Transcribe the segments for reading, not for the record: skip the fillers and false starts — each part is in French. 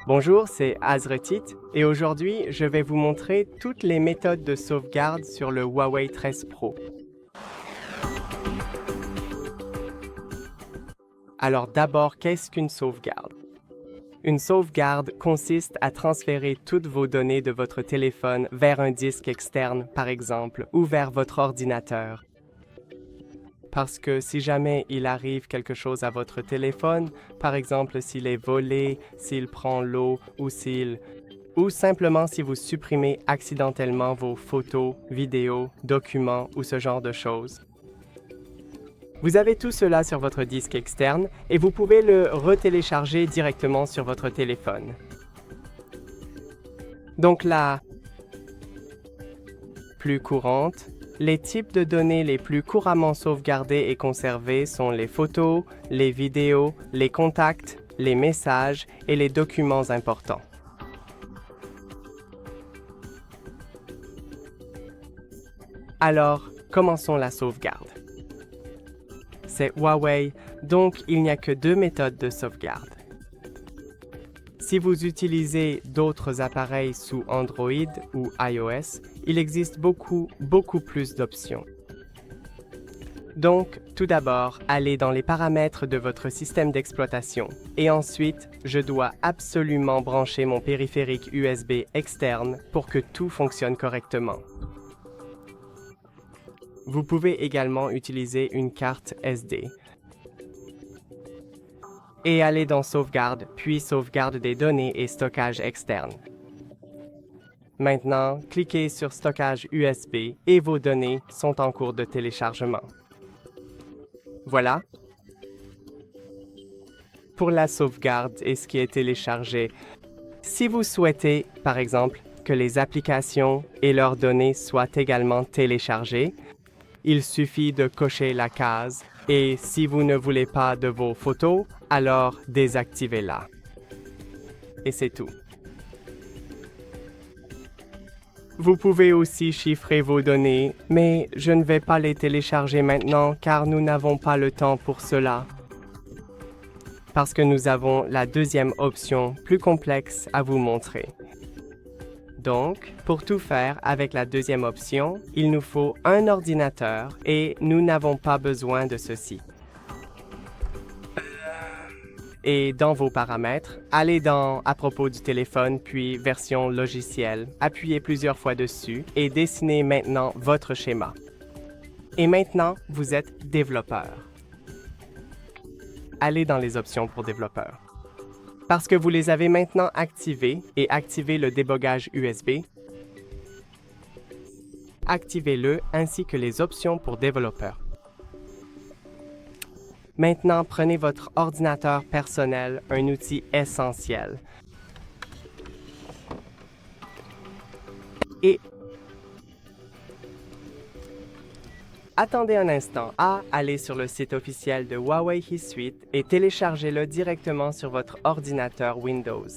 Bonjour, c'est Azretit et aujourd'hui, je vais vous montrer toutes les méthodes de sauvegarde sur le Huawei 13 Pro. Alors d'abord, qu'est-ce qu'une sauvegarde? Une sauvegarde consiste à transférer toutes vos données de votre téléphone vers un disque externe, par exemple, ou vers votre ordinateur. Parce que si jamais il arrive quelque chose à votre téléphone, par exemple s'il est volé, s'il prend l'eau ou simplement si vous supprimez accidentellement vos photos, vidéos, documents ou ce genre de choses. Vous avez tout cela sur votre disque externe et vous pouvez le retélécharger directement sur votre téléphone. Donc la plus courante, les types de données les plus couramment sauvegardés et conservés sont les photos, les vidéos, les contacts, les messages et les documents importants. Alors, commençons la sauvegarde. C'est Huawei, donc il n'y a que deux méthodes de sauvegarde. Si vous utilisez d'autres appareils sous Android ou iOS, il existe beaucoup plus d'options. Donc, tout d'abord, allez dans les paramètres de votre système d'exploitation et ensuite, je dois absolument brancher mon périphérique USB externe pour que tout fonctionne correctement. Vous pouvez également utiliser une carte SD. Et allez dans Sauvegarde, puis Sauvegarde des données et stockage externe. Maintenant, cliquez sur Stockage USB et vos données sont en cours de téléchargement. Voilà. Pour la sauvegarde et ce qui est téléchargé, si vous souhaitez, par exemple, que les applications et leurs données soient également téléchargées, il suffit de cocher la case et si vous ne voulez pas de vos photos, alors désactivez-la. Et c'est tout. Vous pouvez aussi chiffrer vos données, mais je ne vais pas les télécharger maintenant car nous n'avons pas le temps pour cela. Parce que nous avons la deuxième option plus complexe à vous montrer. Donc, pour tout faire avec la deuxième option, il nous faut un ordinateur et nous n'avons pas besoin de ceci. Et dans vos paramètres, allez dans « À propos du téléphone » puis « Version logicielle », appuyez plusieurs fois dessus et dessinez maintenant votre schéma. Et maintenant, vous êtes développeur. Allez dans les options pour développeur. Parce que vous les avez maintenant activées et activez le débogage USB, activez-le ainsi que les options pour développeur. Maintenant, prenez votre ordinateur personnel, un outil essentiel. Et attendez un instant. Allez sur le site officiel de Huawei HeSuite et téléchargez-le directement sur votre ordinateur Windows.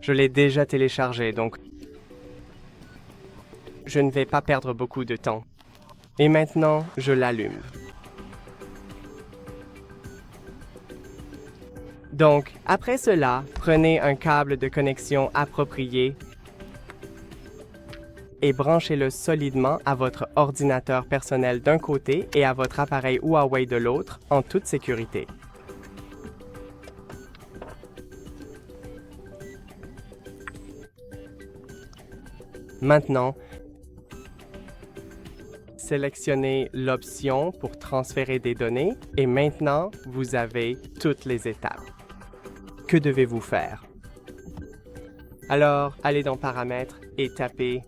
Je l'ai déjà téléchargé, donc je ne vais pas perdre beaucoup de temps. Et maintenant, je l'allume. Donc, après cela, prenez un câble de connexion approprié et branchez-le solidement à votre ordinateur personnel d'un côté et à votre appareil Huawei de l'autre, en toute sécurité. Maintenant, sélectionnez l'option pour transférer des données et maintenant, vous avez toutes les étapes. Que devez-vous faire? Alors, allez dans Paramètres et tapez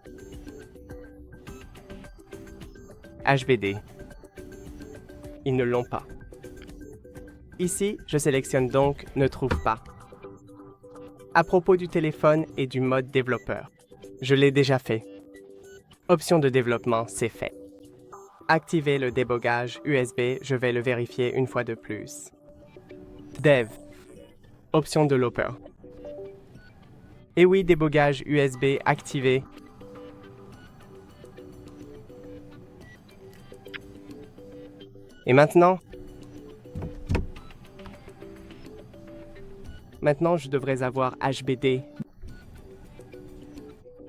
HVD. Ils ne l'ont pas. Ici, je sélectionne donc « Ne trouve pas ». À propos du téléphone et du mode développeur, je l'ai déjà fait. Option de développement, c'est fait. Activez le débogage USB, je vais le vérifier une fois de plus. Dev. Option de développeur. Et oui, débogage USB activé. Et maintenant, maintenant je devrais avoir HBD.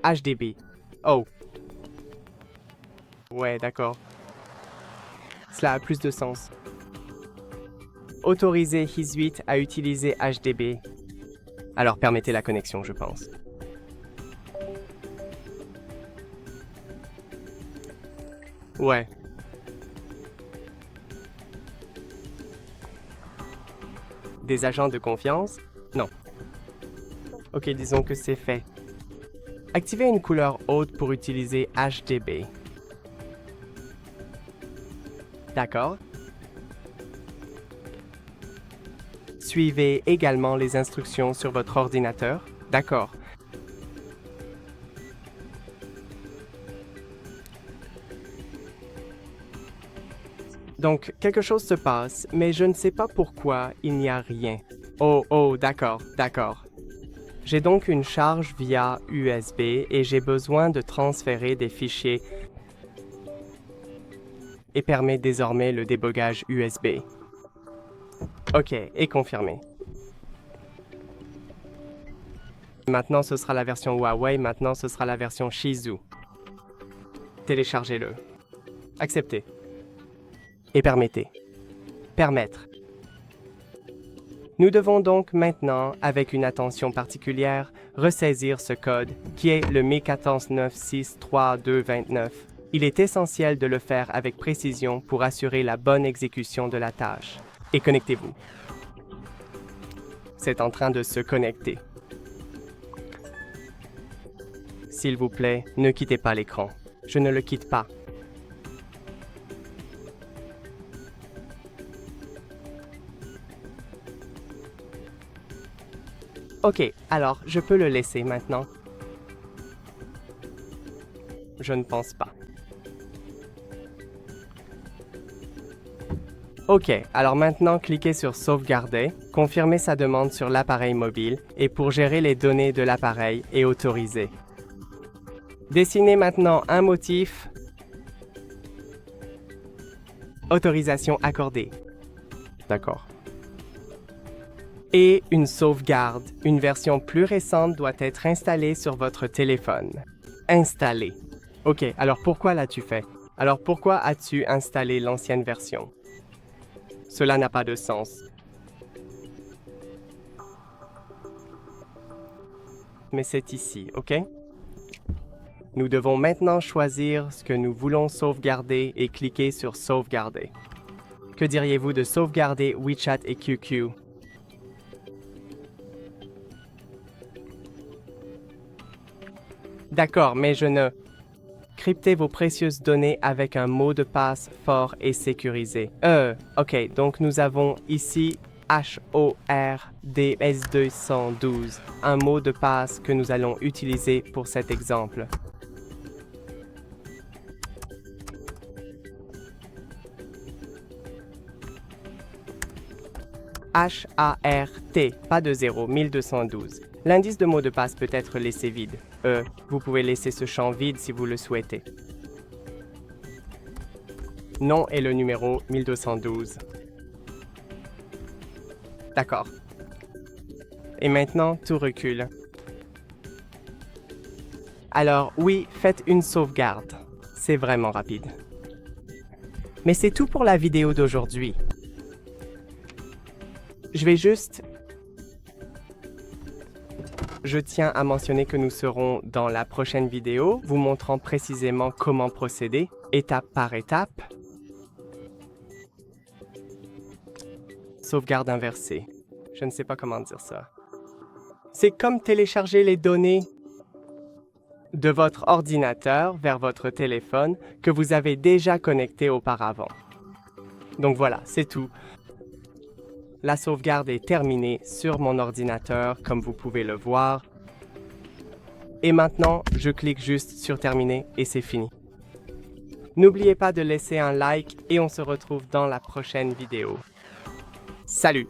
HDB. Oh. Ouais, d'accord. Cela a plus de sens. Autoriser His8 à utiliser HDB. Alors permettez la connexion, je pense. Ouais. Des agents de confiance? Non. Ok, disons que c'est fait. Activez une couleur haute pour utiliser HDB. D'accord. Suivez également les instructions sur votre ordinateur. D'accord. Donc, quelque chose se passe, mais je ne sais pas pourquoi il n'y a rien. Oh, d'accord, d'accord. J'ai donc une charge via USB et j'ai besoin de transférer des fichiers et permet désormais le débogage USB. OK, et confirmé. Maintenant, ce sera la version Huawei, maintenant ce sera la version Shizou. Téléchargez-le. Acceptez. Et permettez. Permettre. Nous devons donc maintenant, avec une attention particulière, ressaisir ce code, qui est le 1014.963.229. Il est essentiel de le faire avec précision pour assurer la bonne exécution de la tâche. Et connectez-vous. C'est en train de se connecter. S'il vous plaît, ne quittez pas l'écran. Je ne le quitte pas. OK, alors je peux le laisser maintenant. Je ne pense pas. OK, alors maintenant cliquez sur Sauvegarder, confirmez sa demande sur l'appareil mobile et pour gérer les données de l'appareil et autoriser. Dessinez maintenant un motif. Autorisation accordée. D'accord. Et une sauvegarde. Une version plus récente doit être installée sur votre téléphone. Installée. OK, alors pourquoi l'as-tu fait? Alors pourquoi as-tu installé l'ancienne version? Cela n'a pas de sens. Mais c'est ici, OK? Nous devons maintenant choisir ce que nous voulons sauvegarder et cliquer sur Sauvegarder. Que diriez-vous de sauvegarder WeChat et QQ? D'accord, mais je ne... Cryptez vos précieuses données avec un mot de passe fort et sécurisé. OK, donc nous avons ici HORDS212, un mot de passe que nous allons utiliser pour cet exemple. HART, pas de 0, 1212. L'indice de mot de passe peut être laissé vide. Vous pouvez laisser ce champ vide si vous le souhaitez. Nom et le numéro 1212. D'accord. Et maintenant, tout recule. Alors oui, faites une sauvegarde. C'est vraiment rapide. Mais c'est tout pour la vidéo d'aujourd'hui. Je tiens à mentionner que nous serons dans la prochaine vidéo, vous montrant précisément comment procéder, étape par étape. Sauvegarde inversée. Je ne sais pas comment dire ça. C'est comme télécharger les données de votre ordinateur vers votre téléphone que vous avez déjà connecté auparavant. Donc voilà, c'est tout. La sauvegarde est terminée sur mon ordinateur, comme vous pouvez le voir. Et maintenant, je clique juste sur Terminer et c'est fini. N'oubliez pas de laisser un like et on se retrouve dans la prochaine vidéo. Salut!